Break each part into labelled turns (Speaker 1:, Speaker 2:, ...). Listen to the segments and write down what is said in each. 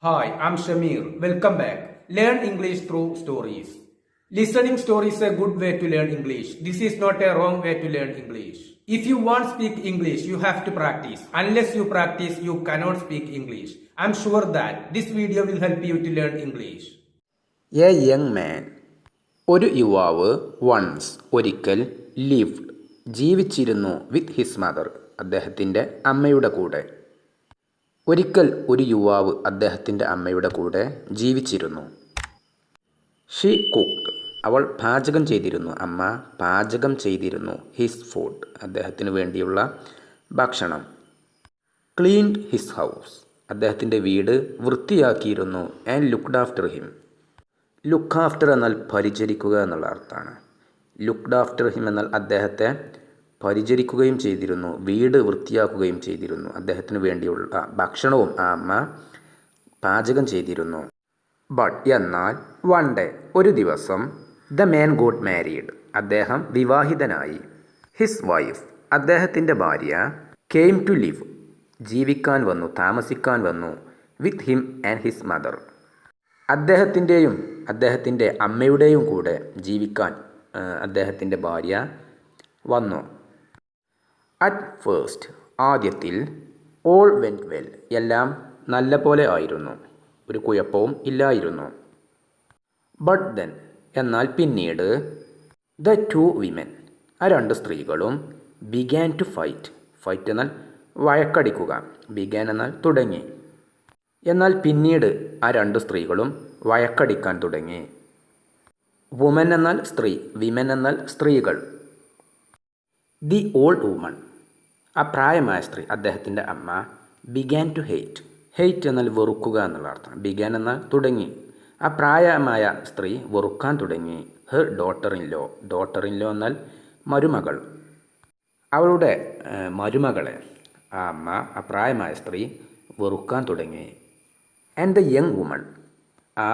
Speaker 1: Hi, I'm Shamir. Welcome back. Learn English through stories. Listening stories is a good way to learn English. This is not a wrong way to learn English. If you want to speak English, you have to practice. Unless you practice, you cannot speak English. I'm sure that this video will help you to learn English.
Speaker 2: A young man. ഒരു യുവാവ് once ഒരിക്കൽ lived ജീവിച്ചിരുന്നു വിത്ത് his mother അദ്ദേഹത്തിൻ്റെ അമ്മയുടെ കൂടെ. ഒരിക്കൽ ഒരു യുവാവ് അദ്ദേഹത്തിൻ്റെ അമ്മയുടെ കൂടെ ജീവിച്ചിരുന്നു. ഷീ കുക്ക്ഡ് അവൾ പാചകം ചെയ്തിരുന്നു. അമ്മ പാചകം ചെയ്തിരുന്നു. ഹിസ് ഫുഡ് അദ്ദേഹത്തിന് വേണ്ടിയുള്ള ഭക്ഷണം. ക്ലീൻഡ് ഹിസ് ഹൗസ് അദ്ദേഹത്തിൻ്റെ വീട് വൃത്തിയാക്കിയിരുന്നു. And looked after him. Look after എന്നാൽ പരിചരിക്കുക എന്നുള്ള അർത്ഥമാണ്. ലുക്ക്ഡ് ആഫ്റ്റർ ഹിം എന്നാൽ അദ്ദേഹത്തെ പരിചരിക്കുകയും ചെയ്തിരുന്നു, വീട് വൃത്തിയാക്കുകയും ചെയ്തിരുന്നു. അദ്ദേഹത്തിന് വേണ്ടിയുള്ള ഭക്ഷണവും ആ അമ്മ പാചകം ചെയ്തിരുന്നു. ബട്ട് എന്നാൽ വൺ ഡേ ഒരു ദിവസം ദ മാൻ ഗോട്ട് മാരീഡ് അദ്ദേഹം വിവാഹിതനായി. ഹിസ് വൈഫ് അദ്ദേഹത്തിൻ്റെ ഭാര്യ കെയിം ടു ലിവ് ജീവിക്കാൻ വന്നു, താമസിക്കാൻ വന്നു. With him and his mother അദ്ദേഹത്തിൻ്റെയും അദ്ദേഹത്തിൻ്റെ അമ്മയുടെയും കൂടെ ജീവിക്കാൻ അദ്ദേഹത്തിൻ്റെ ഭാര്യ വന്നു. അറ്റ് ഫേസ്റ്റ് ആദ്യത്തിൽ ഓൾ വെൻറ്റ് വെൽ എല്ലാം നല്ല പോലെ ആയിരുന്നു, ഒരു കുഴപ്പവും ഇല്ലായിരുന്നു. ബട്ട് ദെൻ എന്നാൽ പിന്നീട് ദ ടു വിമൻ ആ രണ്ട് സ്ത്രീകളും ബിഗാൻ ടു ഫൈറ്റ്. ഫൈറ്റ് എന്നാൽ വഴക്കടിക്കുക, ബിഗാൻ എന്നാൽ തുടങ്ങി. എന്നാൽ പിന്നീട് ആ രണ്ട് സ്ത്രീകളും വഴക്കടിക്കാൻ തുടങ്ങി. വുമൻ എന്നാൽ സ്ത്രീ, വിമൻ എന്നാൽ സ്ത്രീകൾ. ദി ഓൾഡ് വുമൺ ആ പ്രായമായ സ്ത്രീ അദ്ദേഹത്തിൻ്റെ അമ്മ ബിഗാൻ ടു ഹെയ്റ്റ്. ഹെയ്റ്റ് എന്നാൽ വെറുക്കുക എന്നുള്ള അർത്ഥം. ബിഗാൻ എന്നാൽ തുടങ്ങി. ആ പ്രായമായ സ്ത്രീ വെറുക്കാൻ തുടങ്ങി. Her daughter in law. Daughter in law എന്നാൽ മരുമകൾ. അവളുടെ മരുമകളെ ആ അമ്മ ആ പ്രായമായ സ്ത്രീ വെറുക്കാൻ തുടങ്ങി. ആൻഡ് ദ യങ് വുമൺ ആ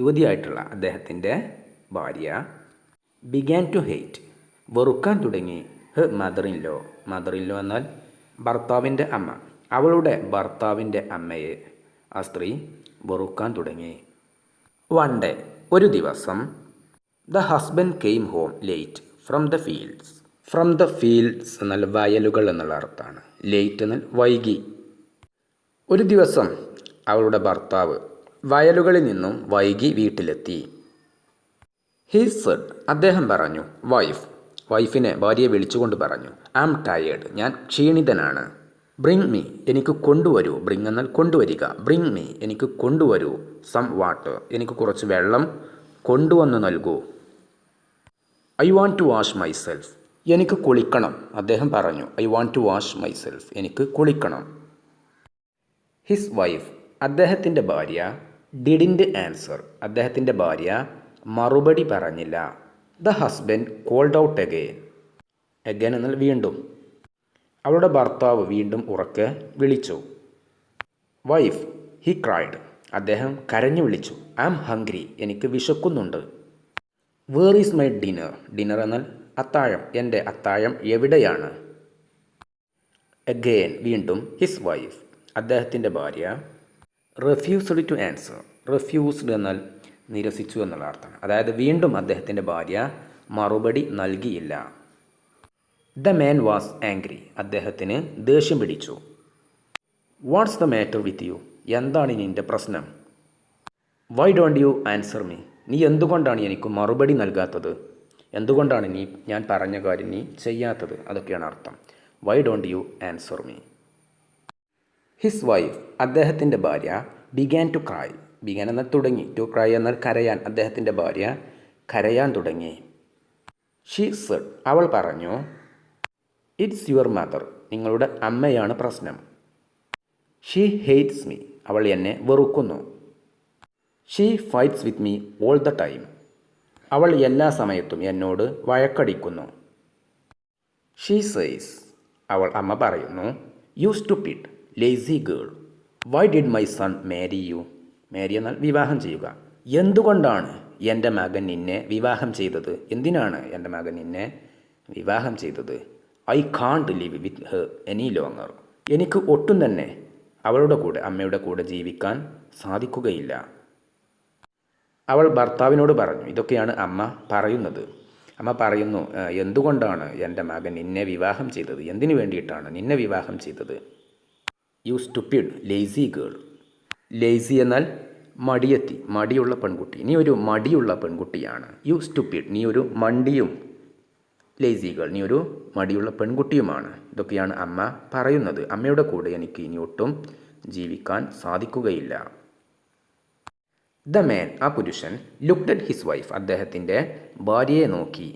Speaker 2: യുവതിയായിട്ടുള്ള അദ്ദേഹത്തിൻ്റെ ഭാര്യ ബിഗാൻ ടു ഹെയ്റ്റ് വെറുക്കാൻ തുടങ്ങി. Her mother in law. Mother in law എന്നാൽ ഭർത്താവിൻ്റെ അമ്മ. അവളുടെ ഭർത്താവിൻ്റെ അമ്മയെ ആ സ്ത്രീ വെറുക്കാൻ തുടങ്ങി. വൺ ഡേ ഒരു ദിവസം the husband came home late from the fields. From the fields എന്നാൽ വയലുകൾ എന്നുള്ള അർത്ഥമാണ്. ലേറ്റ് എന്നാൽ വൈകി. ഒരു ദിവസം അവളുടെ ഭർത്താവ് വയലുകളിൽ നിന്നും വൈകി വീട്ടിലെത്തി. ഹി സെഡ് അദ്ദേഹം പറഞ്ഞു. വൈഫിനെ ഭാര്യയെ വിളിച്ചുകൊണ്ട് പറഞ്ഞു. ഐ ആം ടയേർഡ് ഞാൻ ക്ഷീണിതനാണ്. ബ്രിങ് മീ എനിക്ക് കൊണ്ടുവരൂ. ബ്രിങ് എന്നാൽ കൊണ്ടുവരിക. ബ്രിങ് മീ എനിക്ക് കൊണ്ടുവരൂ. സം വാട്ടർ എനിക്ക് കുറച്ച് വെള്ളം കൊണ്ടുവന്ന് നൽകൂ. I want to wash myself എനിക്ക് കുളിക്കണം. അദ്ദേഹം പറഞ്ഞു I want to wash myself എനിക്ക് കുളിക്കണം. ഹിസ് വൈഫ് അദ്ദേഹത്തിൻ്റെ ഭാര്യ ഡിഡിൻറ്റ് ആൻസർ അദ്ദേഹത്തിൻ്റെ ഭാര്യ മറുപടി പറഞ്ഞില്ല. The husband called out again. Again എന്നാൽ വീണ്ടും. അവളുടെ ഭർത്താവ് വീണ്ടും ഉറക്കെ വിളിച്ചു. വൈഫ് ഹി ക്രൈഡ് അദ്ദേഹം കരഞ്ഞു വിളിച്ചു. ഐ ആം ഹംഗ്രി എനിക്ക് വിശക്കുന്നുണ്ട്. Where is my dinner. Dinner എന്നാൽ അത്താഴം. എൻ്റെ അത്താഴം എവിടെയാണ്. അഗെയിൻ വീണ്ടും. ഹിസ് വൈഫ് അദ്ദേഹത്തിൻ്റെ ഭാര്യ റെഫ്യൂസ്ഡ് ടു ആൻസർ. റെഫ്യൂസ്ഡ് എന്നാൽ നിരസിച്ചു എന്നുള്ള അർത്ഥമാണ്. അതായത് വീണ്ടും അദ്ദേഹത്തിൻ്റെ ഭാര്യ മറുപടി നൽകിയില്ല. ദ മാൻ വാസ് ആംഗ്രി അദ്ദേഹത്തിന് ദേഷ്യം പിടിച്ചു. What's the matter with you എന്താണ് നിൻ്റെ പ്രശ്നം. Why don't you answer me നീ എന്തുകൊണ്ടാണ് എനിക്ക് മറുപടി നൽകാത്തത്. എന്തുകൊണ്ടാണ് ഞാൻ പറഞ്ഞ കാര്യം നീ ചെയ്യാത്തത്. അതൊക്കെയാണ് അർത്ഥം. Why don't you answer me. His wife അദ്ദേഹത്തിൻ്റെ ഭാര്യ ബിഗാൻ ടു ക്രൈ. ബിഗാൻ എന്നാൽ തുടങ്ങി. ടു ക്രൈ എന്നാൽ കരയാൻ. അദ്ദേഹത്തിൻ്റെ ഭാര്യ കരയാൻ തുടങ്ങി. ഷീ സെഡ് അവൾ പറഞ്ഞു ഇറ്റ്സ് യുവർ മദർ നിങ്ങളുടെ അമ്മയാണ് പ്രശ്നം. ഷീ ഹെയ്റ്റ്സ് മീ അവൾ എന്നെ വെറുക്കുന്നു. She fights with me all the time അവൾ എല്ലാ സമയത്തും എന്നോട് വഴക്കടിക്കുന്നു. ഷീ സേയ്സ് അവൾ അമ്മ പറയുന്നു you stupid lazy girl why did my son marry you. Marry എന്നാൽ വിവാഹം ചെയ്യുക. എന്തുകൊണ്ടാണ് എൻ്റെ മകൻ നിന്നെ വിവാഹം ചെയ്തത്. എന്തിനാണ് എൻ്റെ മകൻ നിന്നെ വിവാഹം ചെയ്തത്. I can't live with her any longer എനിക്ക് ഒട്ടും തന്നെ അവളുടെ കൂടെ അമ്മയുടെ കൂടെ ജീവിക്കാൻ സാധിക്കുകയില്ല. അവൾ ഭർത്താവിനോട് പറഞ്ഞു. ഇതൊക്കെയാണ് അമ്മ പറയുന്നത്. അമ്മ പറയുന്നു, എന്തുകൊണ്ടാണ് എൻ്റെ മകൻ നിന്നെ വിവാഹം ചെയ്തത്? എന്തിനു വേണ്ടിയിട്ടാണ് നിന്നെ വിവാഹം ചെയ്തത്? U stupid lazy girl. Lazy എന്നാൽ മടിയത്തി, മടിയുള്ള പെൺകുട്ടി. നീ ഒരു മടിയുള്ള പെൺകുട്ടിയാണ്. യു സ്റ്റുപ്പിഡ്, നീ ഒരു മണ്ടിയും. ലേസി ഗേൾ, നീ ഒരു മടിയുള്ള പെൺകുട്ടിയുമാണ്. ഇതൊക്കെയാണ് അമ്മ പറയുന്നത്. അമ്മയുടെ കൂടെ എനിക്ക് ഇനി ഒട്ടും ജീവിക്കാൻ സാധിക്കുകയില്ല. ദ മാൻ, ആ പുരുഷൻ, ലുക്ക്ഡ് അറ്റ് ഹിസ് വൈഫ്, അദ്ദേഹത്തിൻ്റെ ഭാര്യയെ നോക്കി.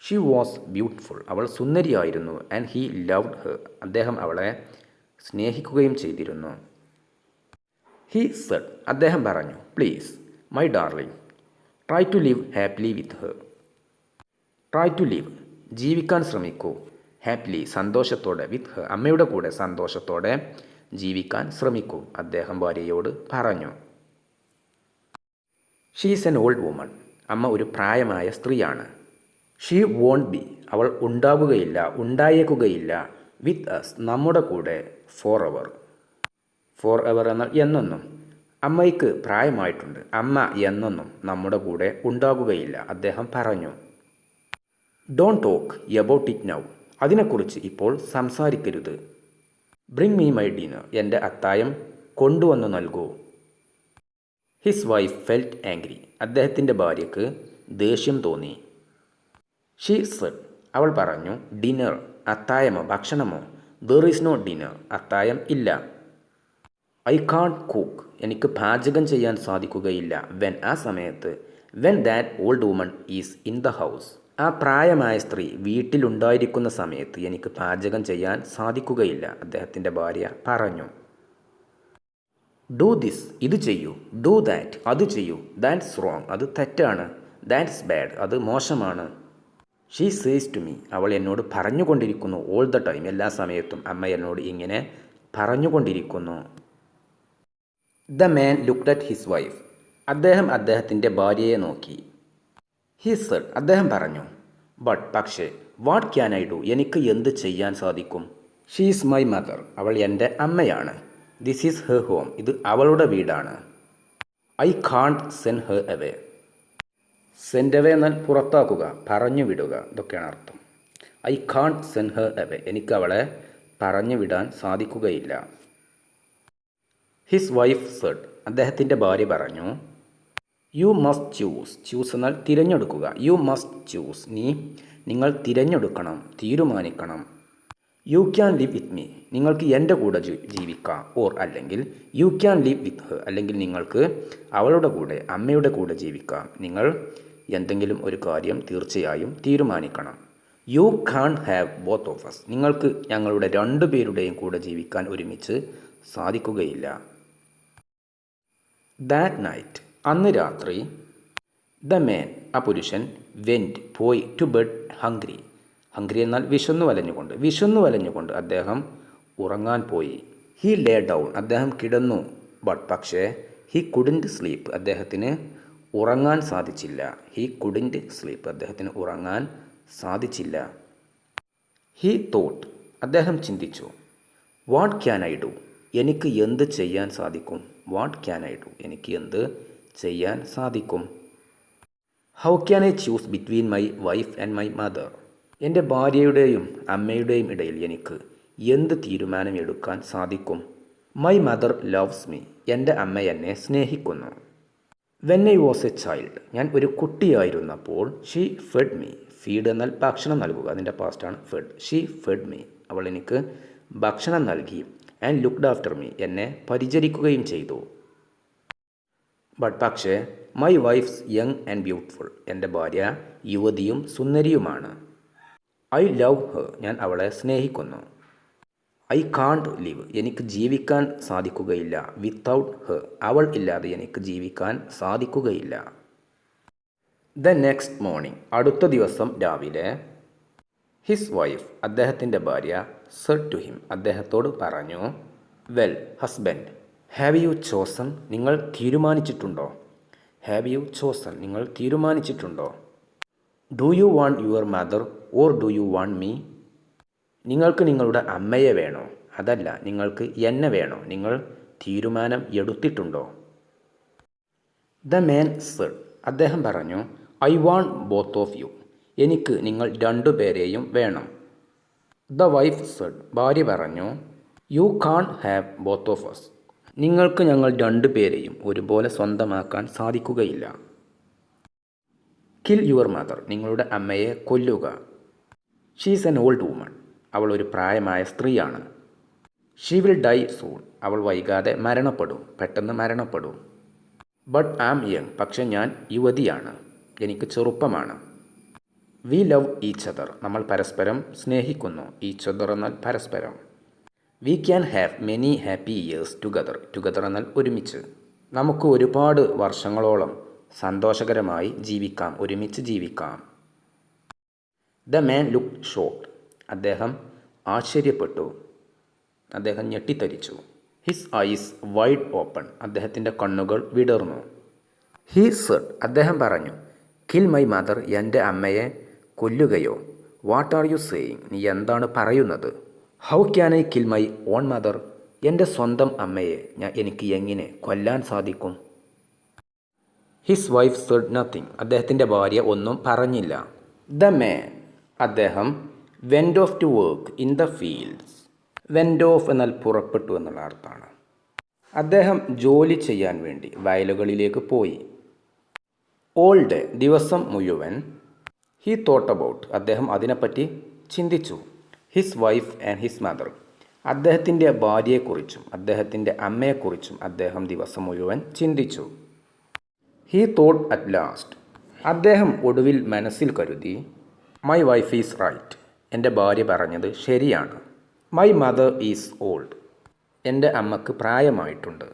Speaker 2: ഷീ വാസ് ബ്യൂട്ടിഫുൾ, അവൾ സുന്ദരിയായിരുന്നു. ആൻഡ് ഹീ ലവ്ഡ് ഹർ, അദ്ദേഹം അവളെ സ്നേഹിക്കുകയും ചെയ്തിരുന്നു. ഹീ സെഡ്, അദ്ദേഹം പറഞ്ഞു, please my darling, try to live happily with her. Try to live, ജീവിക്കാൻ ശ്രമിക്കൂ. ഹാപ്പിലി, സന്തോഷത്തോടെ. വിത്ത് ഹർ, അമ്മയുടെ കൂടെ സന്തോഷത്തോടെ ജീവിക്കാൻ ശ്രമിക്കൂ, അദ്ദേഹം ഭാര്യയോട് പറഞ്ഞു. She is N old woman, അമ്മ ഒരു പ്രായമായ സ്ത്രീയാണ്. ഷീ വോണ്ട് ബി, അവൾ ഉണ്ടാവുകയില്ല, ഉണ്ടായേക്കുകയില്ല. വിത്ത് അസ്, നമ്മുടെ കൂടെ. For ever. ഫോർ എവർ എന്നാൽ എന്നെന്നും. അമ്മയ്ക്ക് പ്രായമായിട്ടുണ്ട്, അമ്മ എന്നെന്നും നമ്മുടെ കൂടെ ഉണ്ടാകുകയില്ല, അദ്ദേഹം പറഞ്ഞു. Don't talk about it now, അതിനെക്കുറിച്ച് ഇപ്പോൾ സംസാരിക്കരുത്. ബ്രിങ് മീ മൈ ഡിന്നർ, എൻ്റെ അത്തായം കൊണ്ടുവന്നു നൽകൂ. ഹിസ് വൈഫ് ഫെൽറ്റ് ആംഗ്രി, അദ്ദേഹത്തിൻ്റെ ഭാര്യയ്ക്ക് ദേഷ്യം തോന്നി. ഷീ സെഡ്, അവൾ പറഞ്ഞു, ഡിന്നർ, അത്തായമോ ഭക്ഷണമോ. ദർ ഈസ് നോ ഡിന്നർ, അത്തായം ഇല്ല. ഐ കാൺട്ട് കുക്ക്, എനിക്ക് പാചകം ചെയ്യാൻ സാധിക്കുകയില്ല. വെൻ, ആ സമയത്ത്. When that old woman is in the house, ആ പ്രായമായ സ്ത്രീ വീട്ടിലുണ്ടായിരിക്കുന്ന സമയത്ത് എനിക്ക് പാചകം ചെയ്യാൻ സാധിക്കുകയില്ല, അദ്ദേഹത്തിൻ്റെ ഭാര്യ പറഞ്ഞു. ഡു ദിസ്, ഇത് ചെയ്യൂ. ഡു ദാറ്റ്, അത് ചെയ്യൂ. ദാറ്റ്സ് റോങ്, അത് തെറ്റാണ്. ദാറ്റ്സ് ബാഡ്, അത് മോശമാണ്. ഷീ സേസ് ടു മീ, അവൾ എന്നോട് പറഞ്ഞുകൊണ്ടിരിക്കുന്നു. ഓൾ ദ ടൈം, എല്ലാ സമയത്തും അമ്മ എന്നോട് ഇങ്ങനെ പറഞ്ഞുകൊണ്ടിരിക്കുന്നു. The man looked at his wife, അദ്ദേഹം അദ്ദേഹത്തിൻ്റെ ഭാര്യയെ നോക്കി. ഹി സെഡ്, അദ്ദേഹം പറഞ്ഞു, ബട്ട്, പക്ഷേ. വാട്ട് ക്യാൻ ഐ ഡു, എനിക്ക് എന്ത് ചെയ്യാൻ സാധിക്കും? ഷീ ഈസ് മൈ മദർ, അവൾ എൻ്റെ അമ്മയാണ്. ദിസ് ഈസ് ഹെർ ഹോം, ഇത് അവളുടെ വീടാണ്. I can't send her away. Send away എന്നാൽ പുറത്താക്കുക, പറഞ്ഞു വിടുക, ഇതൊക്കെയാണ് അർത്ഥം. I can't send her away, എനിക്ക് അവളെ പറഞ്ഞു വിടാൻ സാധിക്കുകയില്ല. ഹിസ് വൈഫ് സെഡ്, അദ്ദേഹത്തിൻ്റെ ഭാര്യ പറഞ്ഞു. യു മസ്റ്റ് ചൂസ്, ചൂസ് എന്നാൽ തിരഞ്ഞെടുക്കുക. യു മസ്റ്റ് ചൂസ്, നിങ്ങൾ തിരഞ്ഞെടുക്കണം, തീരുമാനിക്കണം. You can live with me, നിങ്ങൾക്ക് എൻ്റെ കൂടെ ജീവിക്കാം. ഓർ, അല്ലെങ്കിൽ you can live with Har, അല്ലെങ്കിൽ നിങ്ങൾക്ക് അവളുടെ കൂടെ, അമ്മയുടെ കൂടെ ജീവിക്കാം. നിങ്ങൾ എന്തെങ്കിലും ഒരു കാര്യം തീർച്ചയായും തീരുമാനിക്കണം. You can have both of us, നിങ്ങൾക്ക് ഞങ്ങളുടെ രണ്ടുപേരുടെയും കൂടെ ജീവിക്കാൻ ഒരുമിച്ച് സാധിക്കുകയില്ല. ദാറ്റ് നൈറ്റ്, അന്ന് രാത്രി. ദ മാൻ, ആ പുരുഷൻ, വെൻറ്റ്, പോയി. ടു ബെഡ് ഹംഗ്രി, ഹംഗ്രി എന്നാൽ വിശന്നു വലഞ്ഞുകൊണ്ട് അദ്ദേഹം ഉറങ്ങാൻ പോയി. ഹി ലേ ഡൗൺ, അദ്ദേഹം കിടന്നു. ബട്ട്, പക്ഷേ. ഹി കുഡിൻറ്റ് സ്ലീപ്പ്, അദ്ദേഹത്തിന് ഉറങ്ങാൻ സാധിച്ചില്ല. ഹി കുഡിൻറ്റ് സ്ലീപ്പ്, അദ്ദേഹത്തിന് ഉറങ്ങാൻ സാധിച്ചില്ല. ഹി തോട്ട്, അദ്ദേഹം ചിന്തിച്ചു. വാട്ട് ക്യാൻ ഐ ഡു, എനിക്ക് എന്ത് ചെയ്യാൻ സാധിക്കും? വാട്ട് ക്യാൻ ഐ ഡു, എനിക്ക് എന്ത് ചെയ്യാൻ സാധിക്കും? How can I choose between my wife and my mother, എൻ്റെ ഭാര്യയുടെയും അമ്മയുടെയും ഇടയിൽ എനിക്ക് എന്ത് തീരുമാനമെടുക്കാൻ സാധിക്കും? മൈ മദർ ലവ്സ് മീ, എൻ്റെ അമ്മ എന്നെ സ്നേഹിക്കുന്നു. When I was A child, ഞാൻ ഒരു കുട്ടിയായിരുന്നപ്പോൾ. ഷീ ഫെഡ് മീ, ഫീഡ് എന്നാൽ ഭക്ഷണം നൽകുക, അതിൻ്റെ പാസ്റ്റാണ് ഫെഡ്. ഷീ ഫെഡ് മീ, അവൾ എനിക്ക് ഭക്ഷണം നൽകി. ആൻഡ് ലുക്ക്ഡ് ആഫ്റ്റർ മീ, എന്നെ പരിചരിക്കുകയും ചെയ്തു. ബട്ട്, പക്ഷേ. My wife's young and beautiful, എൻ്റെ ഭാര്യ യുവതിയും സുന്ദരിയുമാണ്. ഐ ലവ് ഹർ, ഞാൻ അവളെ സ്നേഹിക്കുന്നു. ഐ കാൺട്ട് ലിവ്, എനിക്ക് ജീവിക്കാൻ സാധിക്കുകയില്ല. വിത്തൗട്ട് ഹർ, അവൾ ഇല്ലാതെ എനിക്ക് ജീവിക്കാൻ സാധിക്കുകയില്ല. ദ നെക്സ്റ്റ് മോർണിംഗ്, അടുത്ത ദിവസം രാവിലെ. ഹിസ് വൈഫ്, അദ്ദേഹത്തിൻ്റെ ഭാര്യ, സെഡ് ടു ഹിം, അദ്ദേഹത്തോട് പറഞ്ഞു. Well husband, have you chosen, നിങ്ങൾ തീരുമാനിച്ചിട്ടുണ്ടോ? ഹാവ് യു ചോസൺ, നിങ്ങൾ തീരുമാനിച്ചിട്ടുണ്ടോ? Do you want your mother or do you want me, നിങ്ങൾക്ക് നിങ്ങളുടെ അമ്മയെ വേണോ അതല്ല, നിങ്ങൾക്ക് എന്നെ വേണോ? നിങ്ങൾ തീരുമാനം എടുത്തിട്ടുണ്ടോ? ദ മാൻ സെഡ്, അദ്ദേഹം പറഞ്ഞു, I want both of you, എനിക്ക് നിങ്ങൾ രണ്ടുപേരെയും വേണം. ദ വൈഫ് സെഡ്, ഭാര്യ പറഞ്ഞു, you can have both of us, നിങ്ങൾക്ക് ഞങ്ങൾ രണ്ടുപേരെയും ഒരുപോലെ സ്വന്തമാക്കാൻ സാധിക്കുകയില്ല. കിൽ യുവർ മദർ, നിങ്ങളുടെ അമ്മയെ കൊല്ലുക. ഷീസ് എൻ ഓൾഡ് വുമൺ, അവൾ ഒരു പ്രായമായ സ്ത്രീയാണ്. ഷീ വിൽ ഡൈ സൂൺ, അവൾ വൈകാതെ മരണപ്പെടും, പെട്ടെന്ന് മരണപ്പെടും. ബട്ട് ആം യങ്, പക്ഷെ ഞാൻ യുവതിയാണ്, എനിക്ക് ചെറുപ്പമാണ്. വി ലവ് ഈച്ച് അതർ, നമ്മൾ പരസ്പരം സ്നേഹിക്കുന്നു. ഈച്ച് അതർ എന്നാൽ പരസ്പരം. We can have many happy years together, together എന്നാൽ ഒരുമിച്ച്. നമുക്ക് ഒരുപാട് വർഷങ്ങളോളം സന്തോഷകരമായി ജീവിക്കാം, ഒരുമിച്ച് ജീവിക്കാം. ദ മാൻ ലുക്ക് ഷോക്ക്ഡ്, അദ്ദേഹം ആശ്ചര്യപ്പെട്ടു, അദ്ദേഹം ഞെട്ടിത്തരിച്ചു. ഹിസ് ഐസ് വൈഡ് ഓപ്പൺ, അദ്ദേഹത്തിൻ്റെ കണ്ണുകൾ വിടർന്നു. ഹി സെഡ്, അദ്ദേഹം പറഞ്ഞു, കിൽ മൈ മദർ, എൻ്റെ അമ്മയെ കൊല്ലുകയോ? വാട്ട് ആർ യു സേയിങ്, നീ എന്താണ് പറയുന്നത്? How can I kill my own mother, എൻ്റെ സ്വന്തം അമ്മയെ എനിക്ക് എങ്ങനെ കൊല്ലാൻ സാധിക്കും? ഹിസ് വൈഫ് സെഡ് നത്തിങ്, അദ്ദേഹത്തിൻ്റെ ഭാര്യ ഒന്നും പറഞ്ഞില്ല. ദ മാൻ, അദ്ദേഹം went off to work in the fields. Went off എന്നാൽ പുറപ്പെട്ടു എന്നുള്ള അർത്ഥമാണ്. അദ്ദേഹം ജോലി ചെയ്യാൻ വേണ്ടി വയലുകളിലേക്ക് പോയി. ഓൾ ഡേ, ദിവസം മുഴുവൻ. ഹി തോട്ട് അബൌട്ട്, അദ്ദേഹം അതിനെപ്പറ്റി ചിന്തിച്ചു. His wife and his mother, അദ്ദേഹത്തിൻ്റെ ഭാര്യയെക്കുറിച്ചും അദ്ദേഹത്തിൻ്റെ അമ്മയെക്കുറിച്ചും അദ്ദേഹം ദിവസം മുഴുവൻ ചിന്തിച്ചു. ഹി തോട്ട് അറ്റ് ലാസ്റ്റ്, അദ്ദേഹം ഒടുവിൽ മനസ്സിൽ കരുതി, മൈ വൈഫ് ഈസ് റൈറ്റ്, എൻ്റെ ഭാര്യ പറഞ്ഞത് ശരിയാണ്. മൈ മദർ ഈസ് ഓൾഡ്, എൻ്റെ അമ്മക്ക് പ്രായമായിട്ടുണ്ട്.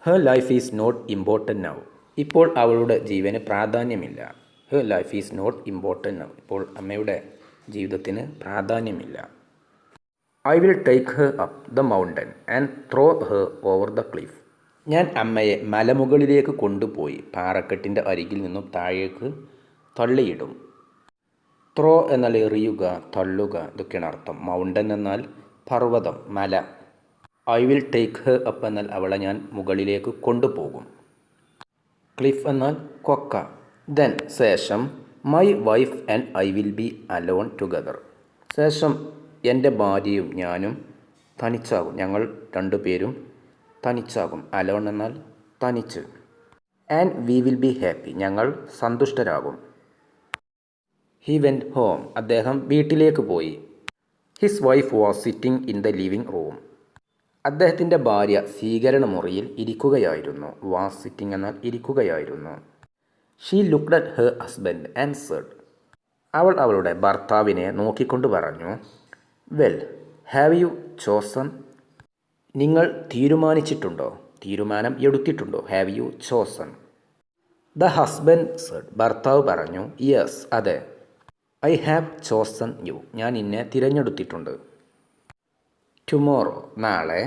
Speaker 2: Her life is not important now, ഇപ്പോൾ അവളുടെ ജീവന് പ്രാധാന്യമില്ല. Her life is not important now, ഇപ്പോൾ അമ്മയുടെ ജീവിതത്തിന് പ്രാധാന്യമില്ല. I will take her up the mountain and throw her over the cliff, ഞാൻ അമ്മയെ മലമുകളിലേക്ക് കൊണ്ടുപോയി പാറക്കെട്ടിൻ്റെ അരികിൽ നിന്നും താഴേക്ക് തള്ളിയിടും. ത്രോ എന്നാൽ എറിയുക, തള്ളുക, ഇതൊക്കെയാണ് അർത്ഥം. മൗണ്ടൻ എന്നാൽ പർവ്വതം, മല. I will take her up എന്നാൽ അവളെ ഞാൻ മുകളിലേക്ക് കൊണ്ടുപോകും. ക്ലിഫ് എന്നാൽ കൊക്ക. ദെൻ, ശേഷം, my wife and I will be alone together, ശേഷം എൻ്റെ ഭാര്യയും ഞാനും തനിച്ചാകും, ഞങ്ങൾ രണ്ടുപേരും തനിച്ചാകും. അലോൺ എന്നാൽ തനിച്ച്. And we will be happy, ഞങ്ങൾ സന്തുഷ്ടരാകും. ഹി വെൻറ്റ് ഹോം, അദ്ദേഹം വീട്ടിലേക്ക് പോയി. His wife was sitting in the living room, അദ്ദേഹത്തിൻ്റെ ഭാര്യ സ്വീകരണ മുറിയിൽ ഇരിക്കുകയായിരുന്നു. വാസ് സിറ്റിംഗ് എന്നാൽ ഇരിക്കുകയായിരുന്നു. She looked at her husband and said, അവൾ അവളുടെ ഭർത്താവിനെ നോക്കിക്കൊണ്ട് പറഞ്ഞു, വെൽ, ഹാവ് യു ചോസൺ, നിങ്ങൾ തീരുമാനിച്ചിട്ടുണ്ടോ, തീരുമാനം എടുത്തിട്ടുണ്ടോ? Have you chosen. The husband said, ഭർത്താവ് പറഞ്ഞു, യെസ്, അതെ. ഐ ഹാവ് ചോസൺ യു, ഞാൻ നിന്നെ തിരഞ്ഞെടുത്തിട്ടുണ്ട്. ടുമോറോ, നാളെ.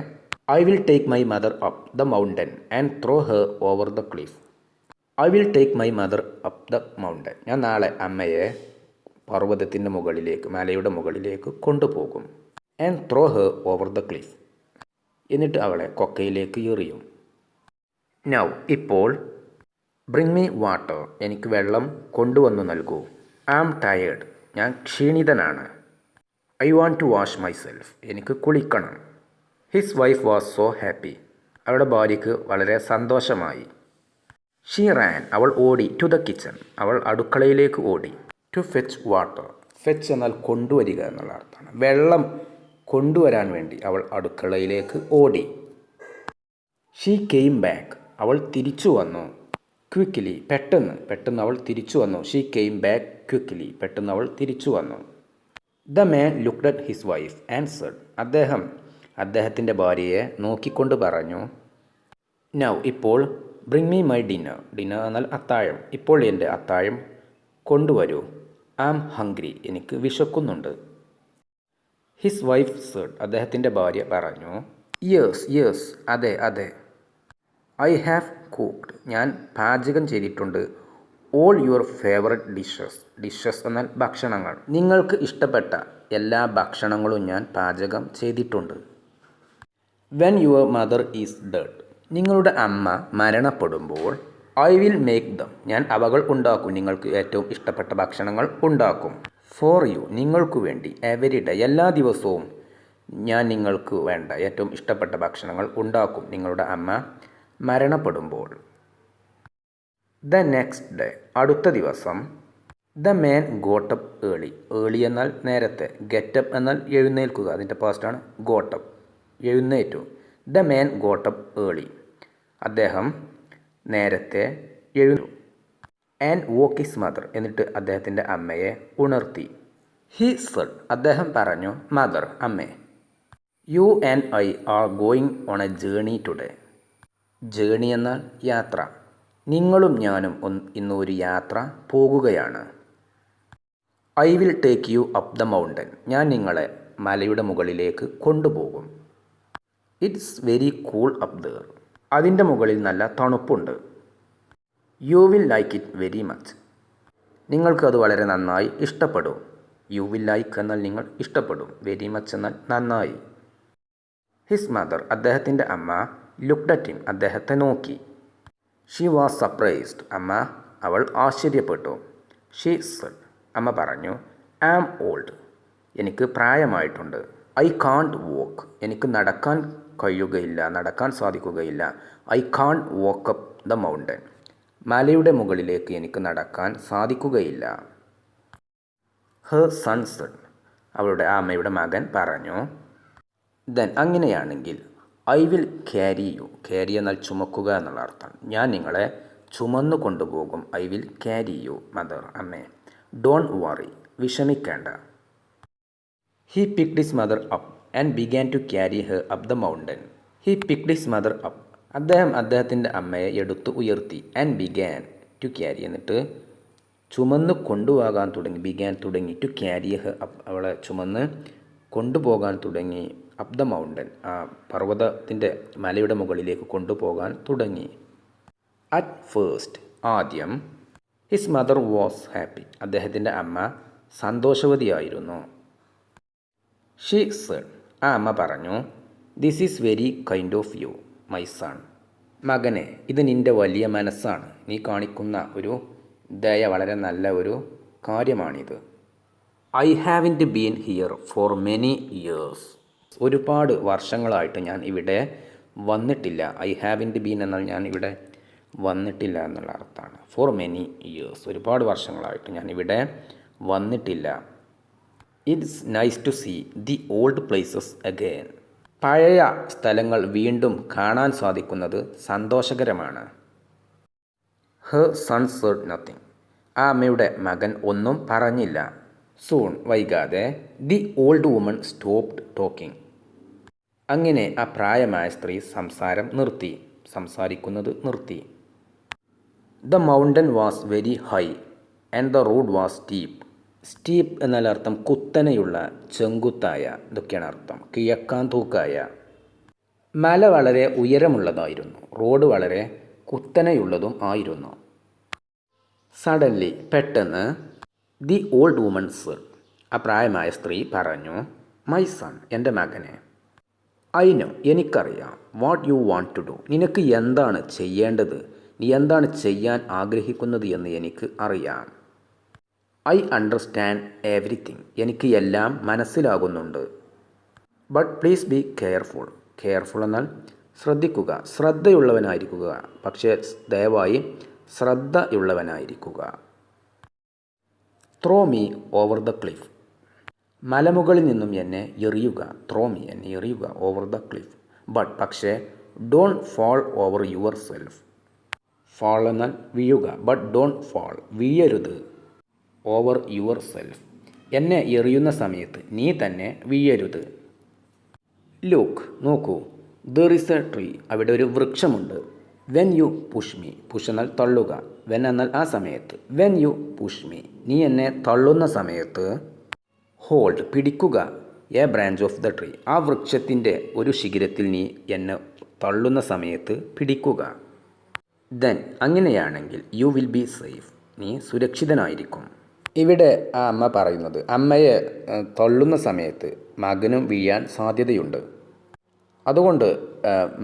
Speaker 2: I will take my mother up the mountain and throw her over the cliff. I will take my mother up the mountain, ഞാൻ നാളെ അമ്മയെ പർവ്വതത്തിൻ്റെ മുകളിലേക്ക്, മലയുടെ മുകളിലേക്ക് കൊണ്ടുപോകും. And throw her over the cliff, എന്നിട്ട് അവളെ കൊക്കയിലേക്ക് എറിയും. നൗ, ഇപ്പോൾ. ബ്രിങ് മീ വാട്ടർ, എനിക്ക് വെള്ളം കൊണ്ടുവന്നു നൽകൂ. ഐ ആം ടയേർഡ്, ഞാൻ ക്ഷീണിതനാണ്. I want to wash myself, എനിക്ക് കുളിക്കണം. His wife was so happy, അവളുടെ ഭാര്യയ്ക്ക് വളരെ സന്തോഷമായി. ഷീ റാൻ, അവൾ ഓടി. ടു ദ കിച്ചൺ, അവൾ അടുക്കളയിലേക്ക് ഓടി. ടു ഫെച്ച് വാട്ടർ, ഫെച്ച് എന്നാൽ കൊണ്ടുവരിക എന്നുള്ള അർത്ഥമാണ്. വെള്ളം കൊണ്ടുവരാൻ വേണ്ടി അവൾ അടുക്കളയിലേക്ക് ഓടി. ഷീ കെയിം ബാക്ക്, അവൾ തിരിച്ചു വന്നു. ക്വിക്ക്ലി, പെട്ടെന്ന്, പെട്ടെന്ന് അവൾ തിരിച്ചു വന്നു. ഷീ കെയിം ബാക്ക് ക്വിക്ക്ലി, പെട്ടെന്ന് അവൾ തിരിച്ചു വന്നു. The man looked at his wife and said, അദ്ദേഹം അദ്ദേഹത്തിൻ്റെ ഭാര്യയെ നോക്കിക്കൊണ്ട് പറഞ്ഞു, നൗ, ഇപ്പോൾ. Bring me my dinner, dinner എന്നാൽ അത്താഴം, ഇപ്പോൾ എൻ്റെ അത്താഴം കൊണ്ടുവരൂ. ഐ ആം ഹംഗ്രി, എനിക്ക് വിശക്കുന്നുണ്ട്. ഹിസ് വൈഫ് സെഡ്, അദ്ദേഹത്തിൻ്റെ ഭാര്യ പറഞ്ഞു, യെസ്, യെസ്, അതെ, അതെ. ഐ ഹാവ് കുക്ക്ഡ്, ഞാൻ പാചകം ചെയ്തിട്ടുണ്ട്. All your favourite dishes, dishes എന്നാൽ ഭക്ഷണങ്ങൾ, നിങ്ങൾക്ക് ഇഷ്ടപ്പെട്ട എല്ലാ ഭക്ഷണങ്ങളും ഞാൻ പാചകം ചെയ്തിട്ടുണ്ട്. When your mother is dead. നിങ്ങളുടെ അമ്മ മരണപ്പെടുമ്പോൾ ഐ വിൽ മേക്ക് ദം. ഞാൻ അവകൾ ഉണ്ടാക്കും. നിങ്ങൾക്ക് ഏറ്റവും ഇഷ്ടപ്പെട്ട ഭക്ഷണങ്ങൾ ഉണ്ടാക്കും. For you. നിങ്ങൾക്കു വേണ്ടി. Every day. എല്ലാ ദിവസവും ഞാൻ നിങ്ങൾക്ക് വേണ്ട ഏറ്റവും ഇഷ്ടപ്പെട്ട ഭക്ഷണങ്ങൾ ഉണ്ടാക്കും നിങ്ങളുടെ അമ്മ മരണപ്പെടുമ്പോൾ. The next day. അടുത്ത ദിവസം. The man got up ഏളി. ഏളി എന്നാൽ നേരത്തെ. ഗെറ്റപ്പ് എന്നാൽ എഴുന്നേൽക്കുക. അതിൻ്റെ പാസ്റ്റാണ് ഗോട്ടപ്പ്. എഴുന്നേറ്റു. The man got up early. അദ്ദേഹം നേരത്തെ എഴുന്നേറ്റു. And woke his mother. എന്നിട്ട് അദ്ദേഹത്തിൻ്റെ അമ്മയെ ഉണർത്തി. He said. അദ്ദേഹം പറഞ്ഞു, മദർ, അമ്മേ, you and I are going on a journey today. Journey എന്നാൽ യാത്ര. നിങ്ങളും ഞാനും ഇന്ന് ഒരു യാത്ര പോകുകയാണ്. I will take you up the mountain. ഞാൻ നിങ്ങളെ മലയുടെ മുകളിലേക്ക് കൊണ്ടുപോകും. It's very cool up there. അതിൻ്റെ മുകളിൽ നല്ല തണുപ്പുണ്ട്. You will like it very much. നിങ്ങൾക്കത് വളരെ നന്നായി ഇഷ്ടപ്പെടും. യു വിൽ ലൈക്ക് എന്നാൽ നിങ്ങൾ ഇഷ്ടപ്പെടും. വെരി മച്ച് എന്നാൽ നന്നായി. His mother. അദ്ദേഹത്തിൻ്റെ അമ്മ ലുക്ക്ഡ് അറ്റ് ഹിം. അദ്ദേഹത്തെ നോക്കി. She was surprised. അവൾ ആശ്ചര്യപ്പെട്ടു. She said. അമ്മ പറഞ്ഞു, ഐ ആം ഓൾഡ്. എനിക്ക് പ്രായമായിട്ടുണ്ട്. I can't walk. എനിക്ക് നടക്കാൻ കഴിയുകയില്ല, നടക്കാൻ സാധിക്കുകയില്ല. I can't walk up the mountain. മലയുടെ മുകളിലേക്ക് എനിക്ക് നടക്കാൻ സാധിക്കുകയില്ല. Her son said. അവളുടെ അമ്മയുടെ മകൻ പറഞ്ഞു. ദെൻ അങ്ങനെയാണെങ്കിൽ I will carry you. Carry എന്നാൽ ചുമക്കുക എന്നുള്ള അർത്ഥം. ഞാൻ നിങ്ങളെ ചുമന്നു കൊണ്ടുപോകും. I will carry you mother, അമ്മേ. Don't worry. വിഷമിക്കേണ്ട. He picked his mother up and began to carry her up the mountain. He picked his mother up. അദ്ദേഹത്തിൻ്റെ അമ്മയെ എടുത്തു ഉയർത്തി. And began to carry. എന്നിട്ട് ചുമന്ന് കൊണ്ടുപോകാൻ തുടങ്ങി. ബിഗാൻ തുടങ്ങി. To carry her up. അവളെ ചുമന്ന് കൊണ്ടുപോകാൻ തുടങ്ങി. Up the mountain. ആ പർവ്വതത്തിൻ്റെ മലയുടെ മുകളിലേക്ക് കൊണ്ടുപോകാൻ തുടങ്ങി. At first. ആദ്യം. His mother was happy. അദ്ദേഹത്തിൻ്റെ അമ്മ സന്തോഷവതിയായിരുന്നു. She said. ആ അമ്മ പറഞ്ഞു, this is very kind of you my son. മകനെ, ഇത് നിൻ്റെ വലിയ മനസ്സാണ്. നീ കാണിക്കുന്ന ഒരു ദയ വളരെ നല്ല ഒരു കാര്യമാണിത്. I haven't been here for many years. ഒരുപാട് വർഷങ്ങളായിട്ട് ഞാൻ ഇവിടെ വന്നിട്ടില്ല. ഐ ഹാവിൻറ്റ് ബീൻ എന്നാൽ ഞാൻ ഇവിടെ വന്നിട്ടില്ല എന്നുള്ള അർത്ഥമാണ്. For many years. ഒരുപാട് വർഷങ്ങളായിട്ട് ഞാൻ ഇവിടെ വന്നിട്ടില്ല. It's nice to see the old places again. പഴയ സ്ഥലങ്ങൾ വീണ്ടും കാണാൻ സാധിക്കുന്നത് സന്തോഷകരമാണ്. Her son said nothing. ആ അമ്മയുടെ മകൻ ഒന്നും പറഞ്ഞില്ല. സൂൺ. വൈകാതെ. The old woman stopped talking. അങ്ങനെ ആ പ്രായമായ സ്ത്രീ സംസാരിക്കുന്നത് നിർത്തി. The mountain was very high and the road was steep. Steep എന്നാൽ അർത്ഥം കുത്തനെയുള്ള, ചെങ്കുത്തായ, ഇതൊക്കെയാണ് അർത്ഥം. കിഴക്കാൻ തൂക്കായ. മല വളരെ ഉയരമുള്ളതായിരുന്നു. റോഡ് വളരെ കുത്തനെയുള്ളതും ആയിരുന്നു. സഡൻലി. പെട്ടെന്ന്. The old woman said. ആ പ്രായമായ സ്ത്രീ പറഞ്ഞു, മൈ സൺ. എൻ്റെ മകനെ. I know. എനിക്കറിയാം. What you want to do. നിനക്ക് എന്താണ് ചെയ്യേണ്ടത്, നീ എന്താണ് ചെയ്യാൻ ആഗ്രഹിക്കുന്നത് എന്ന് എനിക്ക് അറിയാം. I understand everything. എനിക്ക് എല്ലാം മനസ്സിലാകുന്നുണ്ട്. But please be careful. Careful എന്നാൽ ശ്രദ്ധിക്കുക, ശ്രദ്ധയുള്ളവനായിരിക്കുക. പക്ഷേ ദയവായി ശ്രദ്ധയുള്ളവനായിരിക്കുക. Throw me over the cliff. മലമുകളിൽ നിന്നും എന്നെ എറിയുക. ത്രോ മീ, എന്നെ എറിയുക. Over the cliff. ബട്ട് പക്ഷേ don't fall over yourself. Fall എന്നാൽ വീഴുക. ബട്ട് ഡോണ്ട് ഫാൾ, വീഴരുത്. Over yourself. എന്നെ എറിയുന്ന സമയത്ത് നീ തന്നെ വീഴരുത്. ലുക്ക്. നോക്കൂ. There is a tree. അവിടെ ഒരു വൃക്ഷമുണ്ട്. When you push me. Push എന്നാൽ തള്ളുക. വെൻ എന്നാൽ ആ സമയത്ത്. വെൻ യു പുഷ് മീ, നീ എന്നെ തള്ളുന്ന സമയത്ത്. ഹോൾഡ്, പിടിക്കുക. A branch of the tree. ആ വൃക്ഷത്തിൻ്റെ ഒരു ശിഖരത്തിൽ നീ എന്നെ തള്ളുന്ന സമയത്ത് പിടിക്കുക. ദെൻ അങ്ങനെയാണെങ്കിൽ യു വിൽ ബി സേഫ്. നീ സുരക്ഷിതനായിരിക്കും. ഇവിടെ ആ അമ്മ പറയുന്നത്, അമ്മയെ തള്ളുന്ന സമയത്ത് മകനും വീഴാൻ സാധ്യതയുണ്ട്. അതുകൊണ്ട്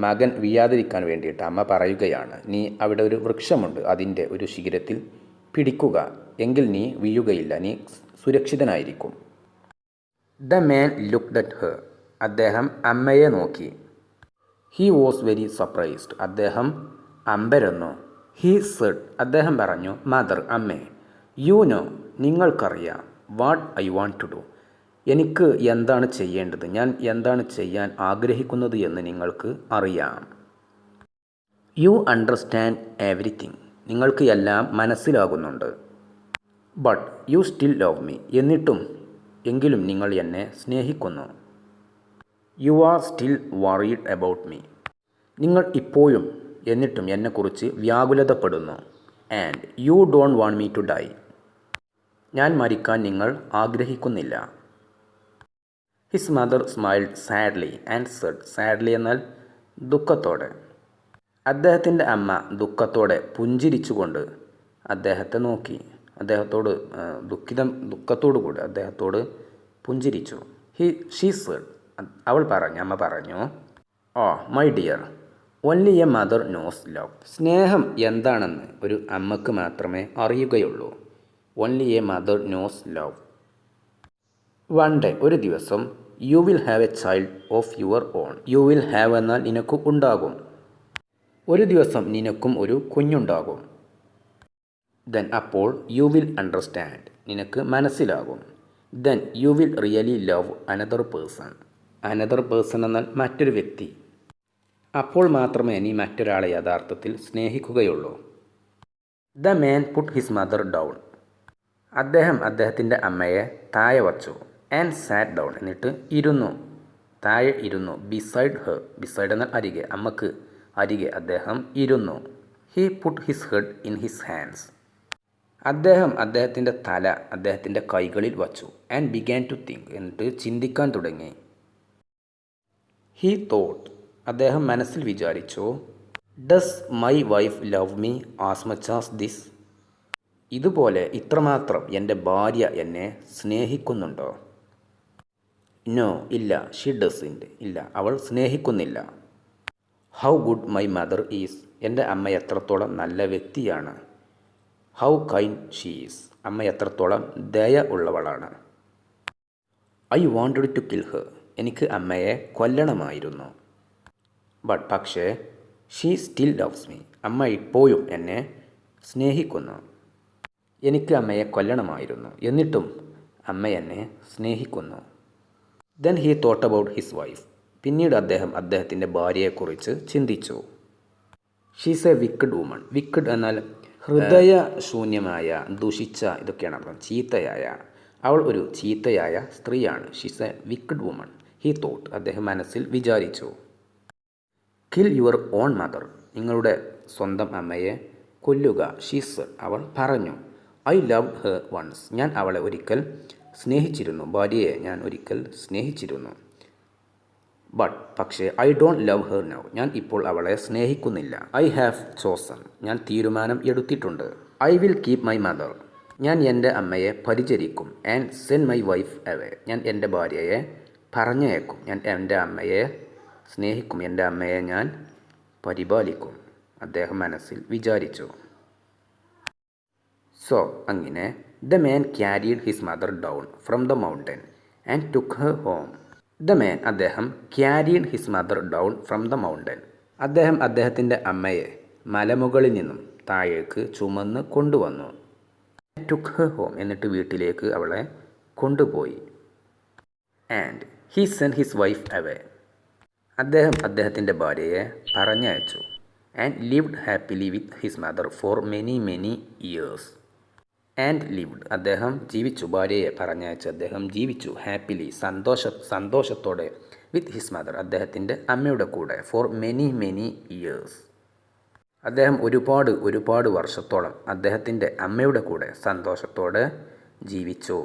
Speaker 2: മകൻ വീഴാതിരിക്കാൻ വേണ്ടിയിട്ട് അമ്മ പറയുകയാണ്, നീ അവിടെ ഒരു വൃക്ഷമുണ്ട്, അതിൻ്റെ ഒരു ശിഖരത്തിൽ പിടിക്കുക, എങ്കിൽ നീ വീഴുകയില്ല, നീ സുരക്ഷിതനായിരിക്കും. The man looked at her. അദ്ദേഹം അമ്മയെ നോക്കി. He was very surprised. അദ്ദേഹം അമ്പരന്നു. He said. അദ്ദേഹം പറഞ്ഞു, മദർ, അമ്മേ, യു നോ, നിങ്ങൾക്കറിയാം, what I want to do, എനിക്ക് എന്താണ് ചെയ്യേണ്ടത്, ഞാൻ എന്താണ് ചെയ്യാൻ ആഗ്രഹിക്കുന്നത് എന്ന് നിങ്ങൾക്ക് അറിയാം. You understand everything. നിങ്ങൾക്ക് എല്ലാം മനസ്സിലാകുന്നുണ്ട്. But you still love me. എങ്കിലും നിങ്ങൾ എന്നെ സ്നേഹിക്കുന്നു. You are still worried about me. നിങ്ങൾ ഇപ്പോഴും എന്നിട്ടും എന്നെക്കുറിച്ച് വ്യാകുലതപ്പെടുന്നു. And you don't want me to die. ഞാൻ മരിക്കാൻ നിങ്ങൾ ആഗ്രഹിക്കുന്നില്ല. His mother smiled sadly and said. Sadly എന്നാൽ ദുഃഖത്തോടെ. അദ്ദേഹത്തിൻ്റെ അമ്മ ദുഃഖത്തോടെ പുഞ്ചിരിച്ചുകൊണ്ട് അദ്ദേഹത്തെ നോക്കി. ദുഃഖത്തോടു കൂടി അദ്ദേഹത്തോട് പുഞ്ചിരിച്ചു. She said. അമ്മ പറഞ്ഞു, oh my dear, only a mother knows love. സ്നേഹം എന്താണെന്ന് ഒരു അമ്മക്ക് മാത്രമേ അറിയുകയുള്ളൂ. Only a mother knows love. One day, ഒരു ദിവസം, you will have a child of your own. You will have എന്നാൽ നിനക്ക് ഉണ്ടാകും. ഒരു ദിവസം നിനക്കും ഒരു കുഞ്ഞുണ്ടാകും. ദെൻ അപ്പോൾ യു വിൽ അണ്ടർസ്റ്റാൻഡ്. നിനക്ക് മനസ്സിലാകും. Then you will really love another person. Another person എന്നാൽ മറ്റൊരു വ്യക്തി. അപ്പോൾ മാത്രമേ നീ മറ്റൊരാളെ യഥാർത്ഥത്തിൽ സ്നേഹിക്കുകയുള്ളൂ. The man put his mother down. അദ്ദേഹത്തിൻ്റെ അമ്മയെ താഴെ വച്ചു. And sat down. എന്നിട്ട് ഇരുന്നു. താഴെ ഇരുന്നു. Beside her. ബിസൈഡ് എന്നാൽ അരികെ. അമ്മക്ക് അരികെ അദ്ദേഹം ഇരുന്നു. He put his head in his hands. അദ്ദേഹത്തിൻ്റെ തല അദ്ദേഹത്തിൻ്റെ കൈകളിൽ വച്ചു. And began to think. എന്നിട്ട് ചിന്തിക്കാൻ തുടങ്ങി. He thought. അദ്ദേഹം മനസ്സിൽ വിചാരിച്ചു, does my wife love me as much as this. ഇതുപോലെ ഇത്രമാത്രം എൻ്റെ ഭാര്യ എന്നെ സ്നേഹിക്കുന്നുണ്ടോ? നോ, ഇല്ല. She doesn't. ഇല്ല, അവൾ സ്നേഹിക്കുന്നില്ല. How good my mother is. എൻ്റെ അമ്മ എത്രത്തോളം നല്ല വ്യക്തിയാണ്. How kind she is. അമ്മ എത്രത്തോളം ദയ ഉള്ളവളാണ്. I wanted to kill her. എനിക്ക് അമ്മയെ കൊല്ലണമായിരുന്നു. പക്ഷേ ഷീ സ്റ്റിൽ ലവ്സ് മീ. അമ്മ ഇപ്പോഴും എന്നെ സ്നേഹിക്കുന്നു. എനിക്ക് അമ്മയെ കൊല്ലണമായിരുന്നു, എന്നിട്ടും അമ്മ എന്നെ സ്നേഹിക്കുന്നു. Then he thought about his wife. പിന്നീട് അദ്ദേഹത്തിൻ്റെ ഭാര്യയെക്കുറിച്ച് ചിന്തിച്ചു. She's a wicked woman. Wicked എന്നാൽ ഹൃദയശൂന്യമായ, ദുഷിച്ച, ഇതൊക്കെയാണ് അർത്ഥം. ചീത്തയായ. അവൾ ഒരു ചീത്തയായ സ്ത്രീയാണ്. She's a wicked woman. He thought. അദ്ദേഹം മനസ്സിൽ വിചാരിച്ചു. Kill your own mother. നിങ്ങളുടെ സ്വന്തം അമ്മയെ കൊല്ലുക. ഷീസ്. അവൾ പറഞ്ഞു. I love her once. ഞാൻ അവളെ ഒരിക്കൽ സ്നേഹിച്ചിരുന്നു. ഭാര്യയെ ഞാൻ ഒരിക്കൽ സ്നേഹിച്ചിരുന്നു. പക്ഷേ I don't love her now. ഞാൻ ഇപ്പോൾ അവളെ സ്നേഹിക്കുന്നില്ല. I have chosen. ഞാൻ തീരുമാനം എടുത്തിട്ടുണ്ട്. I will keep my mother. ഞാൻ എൻ്റെ അമ്മയെ പരിചരിക്കും. And send my wife away. ഞാൻ എൻ്റെ ഭാര്യയെ പറഞ്ഞയക്കും. ഞാൻ എൻ്റെ അമ്മയെ സ്നേഹിക്കും. എൻ്റെ അമ്മയെ ഞാൻ പരിപാലിക്കും. അദ്ദേഹം മനസ്സിൽ വിചാരിച്ചു. സോ അങ്ങനെ the man carried his mother down from the mountain and took her home. അദ്ദേഹം carried his mother down from the mountain. അദ്ദേഹത്തിൻ്റെ അമ്മയെ മലമുകളിൽ നിന്നും താഴേക്ക് ചുമന്ന് കൊണ്ടുവന്നു. Took her home. എന്നിട്ട് വീട്ടിലേക്ക് അവളെ കൊണ്ടുപോയി. And he send his wife away. അദ്ദേഹത്തിൻ്റെ ഭാര്യയെ പറഞ്ഞയച്ചു. And lived happily with his mother for many years. And lived. അദ്ദേഹം ജീവിച്ചു. ഭാര്യയെ പറഞ്ഞയച്ച് അദ്ദേഹം ജീവിച്ചു. ഹാപ്പിലി, സന്തോഷത്തോടെ, വിത്ത് ഹിസ് മദർ, അദ്ദേഹത്തിൻ്റെ അമ്മയുടെ കൂടെ, ഫോർ മെനി ഇയേഴ്സ്. അദ്ദേഹം ഒരുപാട് വർഷത്തോളം അദ്ദേഹത്തിൻ്റെ അമ്മയുടെ കൂടെ സന്തോഷത്തോടെ ജീവിച്ചു.